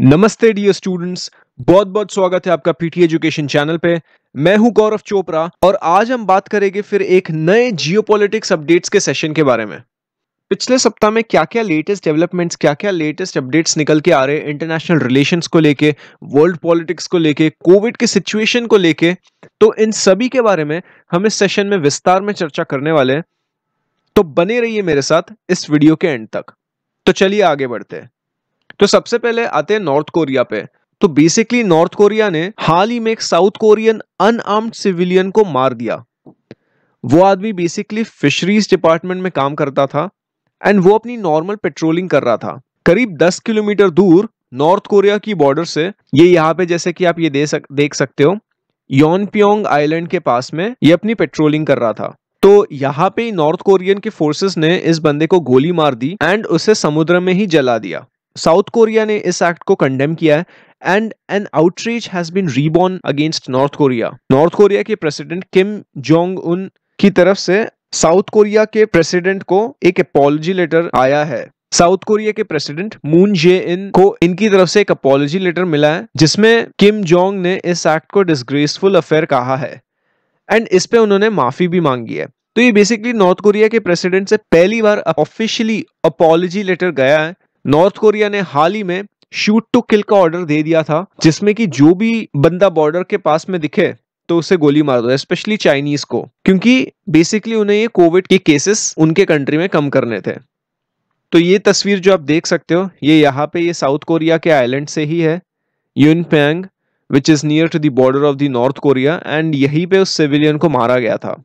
नमस्ते dear students, बहुत बहुत स्वागत है आपका पीटी एजुकेशन चैनल पे। मैं हूं गौरव चोपड़ा और आज हम बात करेंगे फिर एक नए जियोपॉलिटिक्स अपडेट्स के सेशन के बारे में। पिछले सप्ताह में क्या क्या लेटेस्ट डेवलपमेंट्स, क्या क्या लेटेस्ट अपडेट्स निकल के आ रहे हैं इंटरनेशनल रिलेशंस को लेके, वर्ल्ड पॉलिटिक्स को लेके, कोविड की सिचुएशन को लेके, तो इन सभी के बारे में हम इस सेशन में विस्तार में चर्चा करने वाले हैं। तो बने रहिए मेरे साथ इस वीडियो के एंड तक। तो चलिए आगे बढ़ते हैं। तो सबसे पहले आते हैं नॉर्थ कोरिया पे। तो बेसिकली नॉर्थ कोरिया ने हाल ही में एक साउथ कोरियन अनआर्म्ड सिविलियन को मार दिया। वो आदमी बेसिकली फिशरीज डिपार्टमेंट में काम करता था एंड वो अपनी नॉर्मल पेट्रोलिंग कर रहा था करीब 10 किलोमीटर दूर नॉर्थ कोरिया की बॉर्डर से। ये यहाँ पे जैसे कि आप ये देख सकते हो, योनप्योंग आइलैंड के पास में ये अपनी पेट्रोलिंग कर रहा था। तो यहाँ पे नॉर्थ कोरियन के फोर्सेस ने इस बंदे को गोली मार दी एंड उसे समुद्र में ही जला दिया। साउथ कोरिया ने इस एक्ट को कंडेम किया है and an outreach has been reborn against North Korea. North Korea के प्रेसिडेंट किम जोंग उन की तरफ से साउथ कोरिया के प्रेसिडेंट को एक अपॉलजी लेटर आया है। साउथ कोरिया के प्रेसिडेंट मून जे इन को इनकी तरफ से एक अपॉलजी लेटर मिला है जिसमें किम जोंग ने इस एक्ट को डिसग्रेसफुल अफेयर कहा है एंड इस पे उन्होंने माफी भी मांगी है। तो ये बेसिकली नॉर्थ कोरिया के प्रेसिडेंट से पहली बार ऑफिशियली अपॉलजी लेटर गया है। नॉर्थ कोरिया ने हाल ही में शूट टू किल का ऑर्डर दे दिया था जिसमें कि जो भी बंदा बॉर्डर के पास में दिखे तो उसे गोली मार दो, स्पेशली चाइनीज को, क्योंकि बेसिकली उन्हें ये कोविड के केसेस उनके कंट्री में कम करने थे। तो ये तस्वीर जो आप देख सकते हो ये यहाँ पे ये साउथ कोरिया के आइलैंड से ही है, Yeonpyeong which is near to the border of the North Korea and यहीं पे उस सिविलियन को मारा गया था।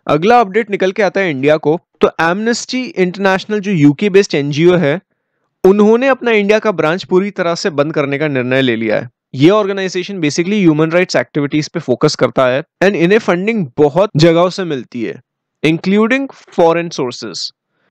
अगला अपडेट निकल के आता है इंडिया को। तो एमनेस्टी इंटरनेशनल जो यूके बेस्ड एनजीओ है उन्होंने अपना इंडिया का ब्रांच पूरी तरह से बंद करने का निर्णय ले लिया है। ये organisation basically human rights activities पे फोकस करता है एंड इन्हें फंडिंग बहुत जगहों से मिलती है इंक्लूडिंग फॉरेन सोर्सेस।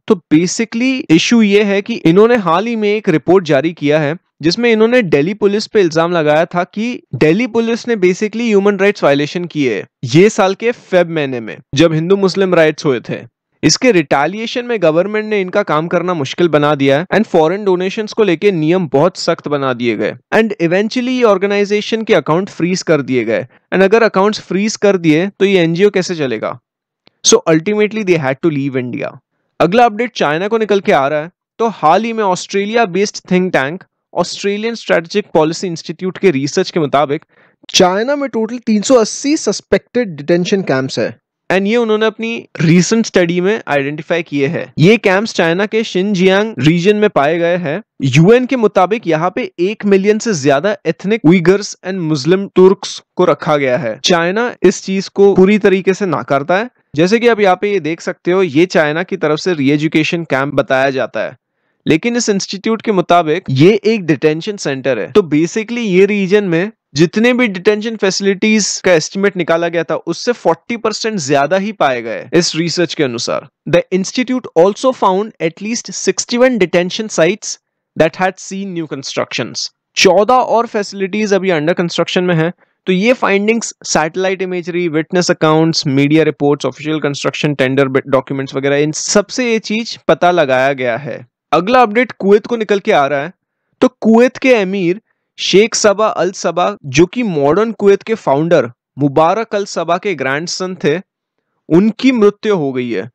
तो बेसिकली इशू ये है कि इन्होंने हाल ही में एक रिपोर्ट जारी किया है जिसमें इन्होंने दिल्ली पुलिस पे इल्जाम लगाया था कि दिल्ली पुलिस ने बेसिकली ह्यूमन राइट्स वायलेशन किए ये साल के फेब महीने में जब हिंदू मुस्लिम राइट्स हुए थे। इसके रिटेलिएशन में गवर्नमेंट ने इनका काम करना मुश्किल बना दिया है एंड फॉरेन डोनेशंस को लेके नियम बहुत सख्त बना दिए गए एंड इवेंचुअली ये ऑर्गेनाइजेशन के अकाउंट फ्रीज कर दिए गए एंड अगर अकाउंट्स फ्रीज कर दिए तो ये एनजीओ कैसे चलेगा। So ultimately they had to leave India. अगला अपडेट चाइना को निकल के आ रहा है। तो हाल ही में Australia based think tank Australian strategic policy institute के रिसर्च के मुताबिक चाइना में टोटल 380 सस्पेक्टेड डिटेंशन कैंप्स है एंड ये उन्होंने अपनी रीसेंट स्टडी में आइडेंटिफाई किए हैं। ये कैंप्स चाइना के शिनजियांग रीजन में पाए गए हैं। यूएन के मुताबिक यहाँ पे 1 मिलियन से ज्यादा एथनिक उइगर्स एंड मुस्लिम तुर्क्स को रखा गया है। चाइना इस चीज को पूरी तरीके से नाकारता है। जैसे कि आप यहाँ पे ये देख सकते हो, ये चाइना की तरफ से रीएजुकेशन कैंप बताया जाता है, लेकिन इस इंस्टीट्यूट के मुताबिक ये एक डिटेंशन सेंटर है। तो बेसिकली ये रीजन में जितने भी डिटेंशन फैसिलिटीज का एस्टिमेट निकाला गया था उससे 40% ज्यादा ही पाए गए इस रिसर्च के अनुसार। The institute also found at least 61 detention sites that had seen new constructions. 14 और फैसिलिटीज अभी अंडर कंस्ट्रक्शन में है। तो ये findings satellite imagery, witness accounts, media reports, official construction tender documents वगैरह, इन सबसे ये चीज पता लगाया गया है। अगला अपडेट कुवैत को निकल के आ रहा है। तो कुवैत के अमीर शेख सबा अल सबा, जो कि मॉडर्न कुवैत के फाउंडर मुबारक अल सबा के ग्रैंडसन थे, उनकी मृत्यु हो गई है।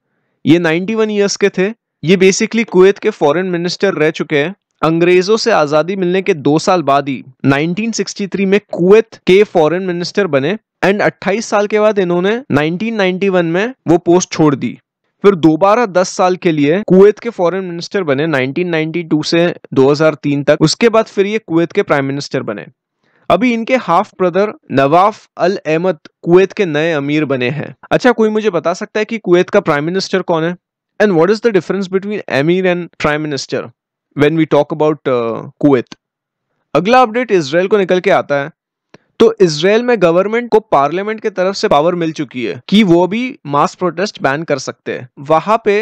ये 91 ईयर्स के थे। ये बेसिकली कुवैत के फॉरेन मिनिस्टर रह चुके हैं। अंग्रेजों से आजादी मिलने के 2 साल बाद ही 1963 में कुवैत के फॉरेन मिनिस्टर बने एंड 28 साल के बाद इन्होंने 1991 में वो पोस्ट छोड़ दी। फिर दोबारा 10 साल के लिए कुवैत के फॉरेन मिनिस्टर बने 1992 से 2003 तक। उसके बाद फिर ये कुवैत के प्राइम मिनिस्टर बने। अभी इनके हाफ ब्रदर नवाफ अल अहमद कुवैत के नए अमीर बने हैं। अच्छा, कोई मुझे बता सकता है कि कुवैत का प्राइम मिनिस्टर कौन है and what is the difference between emir and prime minister when we talk about Kuwait. अगला अपडेट इजराइल को निकल के आता है। तो इजराइल में गवर्नमेंट को पार्लियामेंट की तरफ से पावर मिल चुकी है कि वो भी मास प्रोटेस्ट बैन कर सकते हैं। वहां पे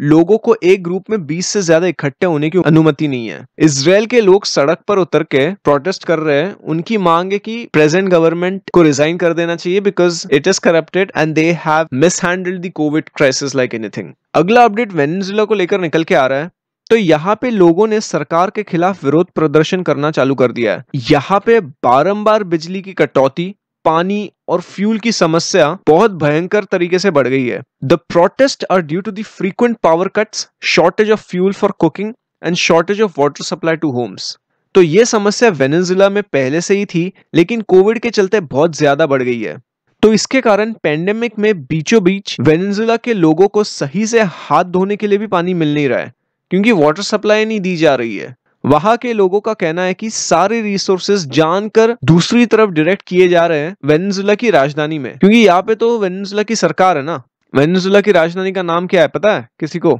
लोगों को एक ग्रुप में 20 से ज्यादा इकट्ठे होने की अनुमति नहीं है। इजराइल के लोग सड़क पर उतर के प्रोटेस्ट कर रहे हैं। उनकी मांग है कि प्रेजेंट गवर्नमेंट को रिजाइन कर देना चाहिए because it is corrupted and they have mishandled the COVID crisis like anything. अगला अपडेट वेनेजुएला को लेकर निकल के आ रहा है। तो यहाँ पे लोगों ने सरकार के खिलाफ विरोध प्रदर्शन करना चालू कर दिया है। यहाँ पे बारंबार बिजली की कटौती, पानी और फ्यूल की समस्या बहुत भयंकर तरीके से बढ़ गई है। The protest are due to the frequent power cuts, shortage of fuel for cooking and shortage of water supply to homes. तो ये समस्या वेनेजुएला में पहले से ही थी, लेकिन कोविड के चलते बहुत ज्यादा बढ़ गई है। तो इसके कारण पेंडेमिक में बीचों बीच वेनेजुएला के लोगों को सही से हाथ धोने के लिए भी पानी मिल नहीं रहा है, क्योंकि वाटर सप्लाई नहीं दी जा रही है। वहां के लोगों का कहना है कि सारे रिसोर्सेज जानकर दूसरी तरफ डायरेक्ट किए जा रहे हैं वेनेजुएला की राजधानी में, क्योंकि यहाँ पे तो वेनेजुएला की सरकार है ना। वेनेजुएला की राजधानी का नाम क्या है पता है किसी को?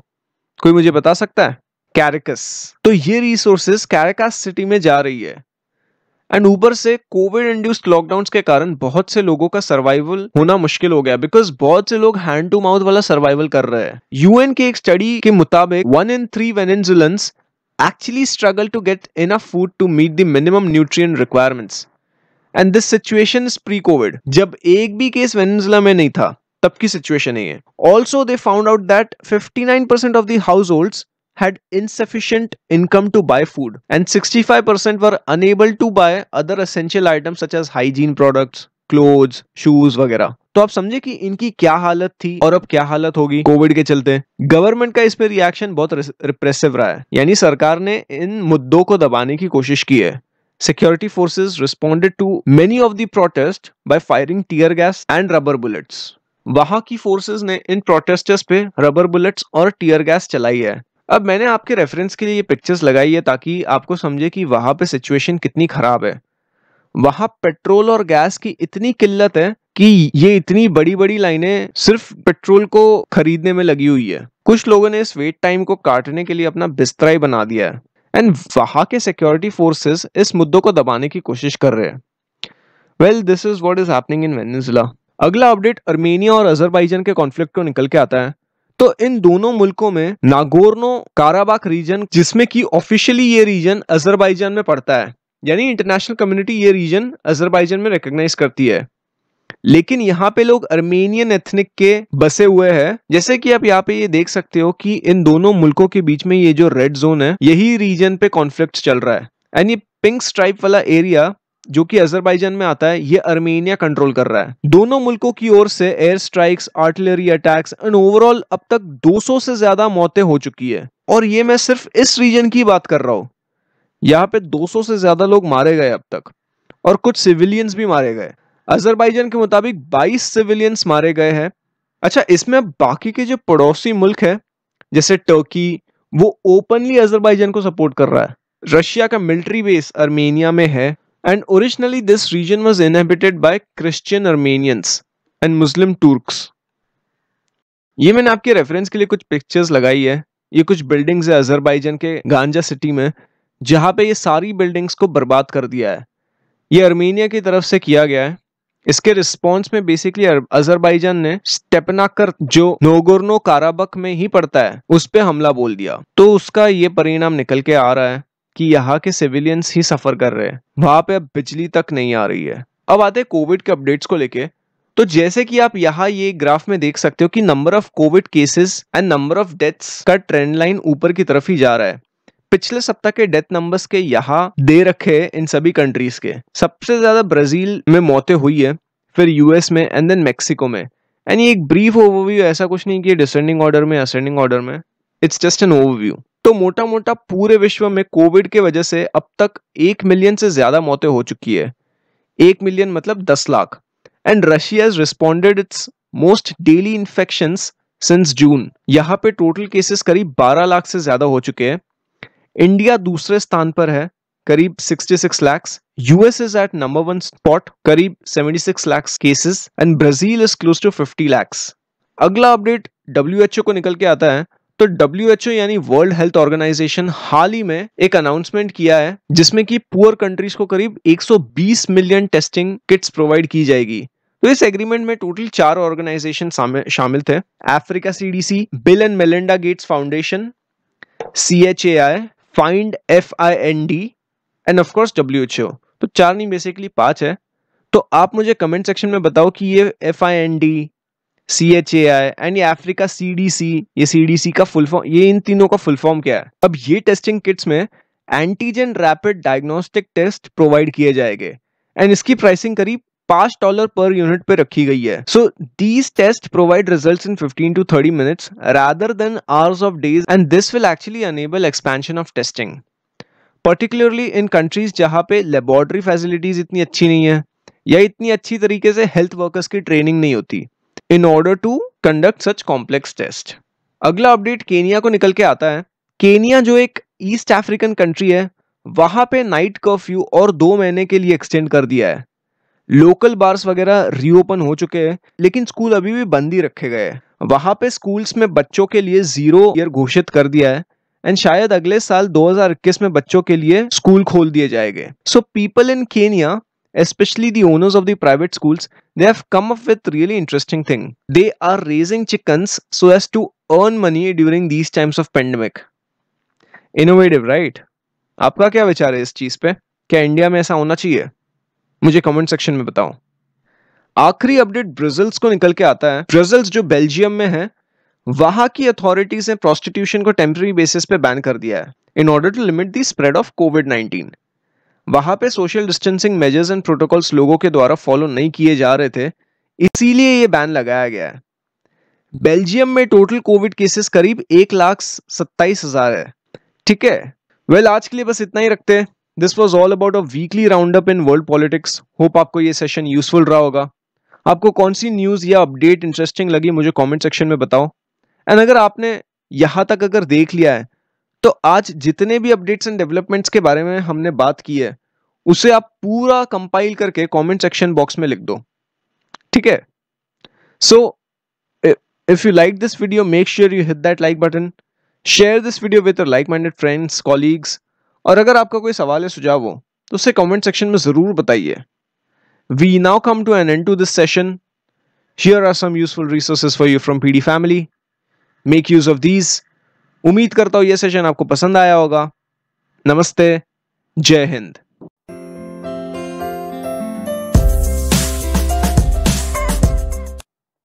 कोई मुझे बता सकता है? कैराकस। तो ये रिसोर्सेज कैराकस सिटी में जा रही है। एंड ऊपर से कोविड इंड्यूस्ड लॉकडाउन के कारण बहुत से लोगों का सर्वाइवल होना मुश्किल हो गया, बिकॉज बहुत से लोग हैंड टू माउथ वाला सर्वाइवल कर रहे हैं। यूएन के एक स्टडी के मुताबिक 1 in 3 वेनेजुएलन्स actually struggle to get enough food to meet the minimum nutrient requirements. And this situation is pre-COVID, जब एक भी केस वेनेजुएला में नहीं था, तब की सिचुएशन है ये। Also, they found out that 59% of the households had insufficient income to buy food, and 65% were unable to buy other essential items such as hygiene products, clothes, shoes वगैरह। तो आप समझे कि इनकी क्या हालत थी और अब क्या हालत होगी कोविड के चलते। गवर्नमेंट का इस पे रिएक्शन बहुत रिप्रेसिव रहा है, यानी सरकार ने इन मुद्दों को दबाने की कोशिश की है। Security forces responded to many of the protests by firing tear gas and rubber bullets. वहां की फोर्सेस ने इन प्रोटेस्टर्स पे रबर बुलेट्स और टीयर गैस चलाई है। अब मैंने आपके रेफरेंस के लिए ये पिक्चर्स लगाई है ताकि आपको समझे कि वहां पे सिचुएशन कितनी खराब है। वहां पेट्रोल और गैस की इतनी किल्लत है कि ये इतनी बड़ी बड़ी लाइनें सिर्फ पेट्रोल को खरीदने में लगी हुई है। कुछ लोगों ने इस वेट टाइम को काटने के लिए अपना बिस्तरा ही बना दिया है। एंड वहां के सिक्योरिटी फोर्सेस इस मुद्दों को दबाने की कोशिश कर रहे हैं। Well, this is what is happening in Venezuela. अगला अपडेट अर्मेनिया और अजरबैजान के कॉन्फ्लिक्ट को निकल के आता है। तो इन दोनों मुल्कों में नागोर्नो काराबाख रीजन, जिसमें कि ऑफिशियली ये रीजन अजरबैजान में पड़ता है, यानी इंटरनेशनल कम्युनिटी ये रीजन अजरबैजान में रिकॉग्नाइज करती है, लेकिन यहाँ पे लोग अर्मेनियन एथनिक के बसे हुए हैं। जैसे कि आप यहाँ पे ये देख सकते हो कि इन दोनों मुल्कों के बीच में ये जो रेड जोन है, यही रीजन पे कॉन्फ्लिक्ट चल रहा है। एंड ये पिंक स्ट्राइप वाला एरिया जो कि अजरबैजान में आता है, ये अर्मेनिया कंट्रोल कर रहा है। दोनों मुल्कों की ओर से air strikes, artillery attacks and overall अब तक 200 से ज्यादा मौतें हो चुकी है। और ये मैं सिर्फ इस रीजन की बात कर रहा हूँ। यहाँ पे 200 से ज्यादा लोग मारे गए अब तक, और कुछ सिविलियंस भी मारे गए। अजरबैजान के मुताबिक 22 सिविलियंस मारे गए हैं। अच्छा, इसमें बाकी के जो पड़ोसी मुल्क है जैसे टर्की, वो ओपनली अजरबैजान को सपोर्ट कर रहा है। रशिया का मिलिट्री बेस अर्मेनिया में है। And originally this region was inhabited by Christian Armenians and Muslim Turks. ये मैंने आपके रेफरेंस के लिए कुछ पिक्चर्स लगाई है। ये कुछ बिल्डिंग्स है अजरबैजान के गांजा सिटी में, जहां पे ये सारी बिल्डिंग्स को बर्बाद कर दिया है। ये अर्मेनिया की तरफ से किया गया है। इसके रिस्पॉन्स में बेसिकली अजरबैजान ने स्टेपनाकर, जो नोगोर्नो काराबख में ही पड़ता है, उस पे हमला बोल दिया। तो उसका ये परिणाम निकल के आ रहा है कि यहाँ के सिविलियंस ही सफर कर रहे हैं। वहां पे अब बिजली तक नहीं आ रही है। अब आते हैं कोविड के अपडेट्स को लेके। तो जैसे कि आप यहाँ ये ग्राफ में देख सकते हो कि number of Covid cases and number of deaths का ट्रेंड लाइन ऊपर की तरफ ही जा रहा है। पिछले सप्ताह के डेथ नंबर्स के यहाँ दे रखे हैं इन सभी कंट्रीज के। सबसे ज्यादा ब्राजील में मौतें हुई है, फिर यूएस में, एंड देन मेक्सिको में। एंड ये एक ब्रीफ ओवरव्यू, ऐसा कुछ नहीं कि डिसेंडिंग ऑर्डर में, असेंडिंग ऑर्डर में, इट्स जस्ट एन ओवरव्यू। तो मोटा मोटा पूरे विश्व में कोविड के वजह से अब तक 1 मिलियन से ज्यादा मौतें हो चुकी है। 1 मिलियन मतलब 10 lakh. And Russia has responded it's most daily infections since June. यहाँ पे टोटल केसेस करीब 12 लाख से ज्यादा हो चुके हैं। इंडिया दूसरे स्थान पर है, करीब 66 lakhs. US is at number 1 spot, करीब 76 lakhs cases, and Brazil is close to 50 lakhs. अगला अपडेट WHO को निकल के आता है। तो WHO यानी वर्ल्ड हेल्थ ऑर्गेनाइजेशन हाल ही में एक अनाउंसमेंट किया है, जिसमें कि पुअर कंट्रीज को करीब 120 मिलियन टेस्टिंग किट्स प्रोवाइड की जाएगी। तो इस एग्रीमेंट में टोटल 4 ऑर्गेनाइजेशन शामिल थे। Africa CDC, bill and Melinda Gates foundation, CHAI, find FIND end of course WHO। तो 4 नहीं, बेसिकली 5 है। तो आप मुझे कमेंट सेक्शन में बताओ कि ये FIND, CHAI एंड ये अफ्रीका CDC, ये CDC का फुल फॉर्म, ये इन तीनों का फुल फॉर्म क्या है? अब ये टेस्टिंग किट्स में antigen rapid diagnostic test provide किए जाएंगे एंड इसकी प्राइसिंग करीब $5 पर यूनिट पे रखी गई है. So these test provide results in 15 to 30 minutes rather than hours of days, and this will actually enable expansion of testing, particularly in countries जहाँ पे लेबोरेटरी फैसिलिटीज इतनी अच्छी नहीं है या इतनी अच्छी तरीके से हेल्थ वर्कर्स की ट्रेनिंग नहीं होती in order to conduct such complex test. अगला अपडेट केनिया को निकल के आता है. केनिया जो एक ईस्ट अफ्रीकन कंट्री है, वहां पे नाइट कर्फ्यू और 2 महीने के लिए एक्सटेंड कर दिया है. लोकल बार्स वगैरह रीओपन हो चुके हैं, लेकिन स्कूल अभी भी बंद ही रखे गए हैं. वहां पे स्कूल्स में बच्चों के लिए 0 ईयर घोषित कर दिया है एंड शायद अगले साल 2021 में बच्चों के लिए स्कूल खोल दिए जाएंगे. So people in Kenya, especially the owners of the private schools, they have come up with really interesting thing. They are raising chickens so as to earn money during these times of pandemic. Innovative, right? आपका क्या विचार है इस चीज पे? क्या India में ऐसा होना चाहिए? मुझे कमेंट सेक्शन में बताओ. आखिरी अपडेट ब्राजील्स को निकल के आता है. ब्राजील्स जो बेल्जियम में है, वहां की अथॉरिटीज ने प्रोस्टिट्यूशन को टेम्पररी बेसिस पे बैन कर दिया है in order to limit the spread of कोविड-19. वहां पे social distancing measures and protocols लोगों के द्वारा फॉलो नहीं किए जा रहे थे, इसीलिए ये बैन लगाया गया है. बेल्जियम में टोटल कोविड केसेस करीब 1,27,000 है. ठीक है, वेल आज के लिए बस इतना ही रखते हैं. This was all about a weekly round up in world politics. Hope आपको ये सेशन यूजफुल रहा होगा. आपको कौन सी न्यूज या अपडेट इंटरेस्टिंग लगी मुझे कॉमेंट सेक्शन में बताओ. एंड अगर आपने यहां तक अगर देख लिया है, तो आज जितने भी अपडेट्स एंड डेवलपमेंट्स के बारे में हमने बात की है, उसे आप पूरा कंपाइल करके कमेंट सेक्शन बॉक्स में लिख दो. ठीक है? So if you like this video, make sure you hit that like button, share this video with your like minded friends, colleagues, और अगर आपका कोई सवाल या सुझाव हो तो उसे कमेंट सेक्शन में जरूर बताइए. We now come to an end to this session. Here are some useful resources for you from PD family. Make use of these. उम्मीद करता हूं यह सेशन आपको पसंद आया होगा. नमस्ते, जय हिंद.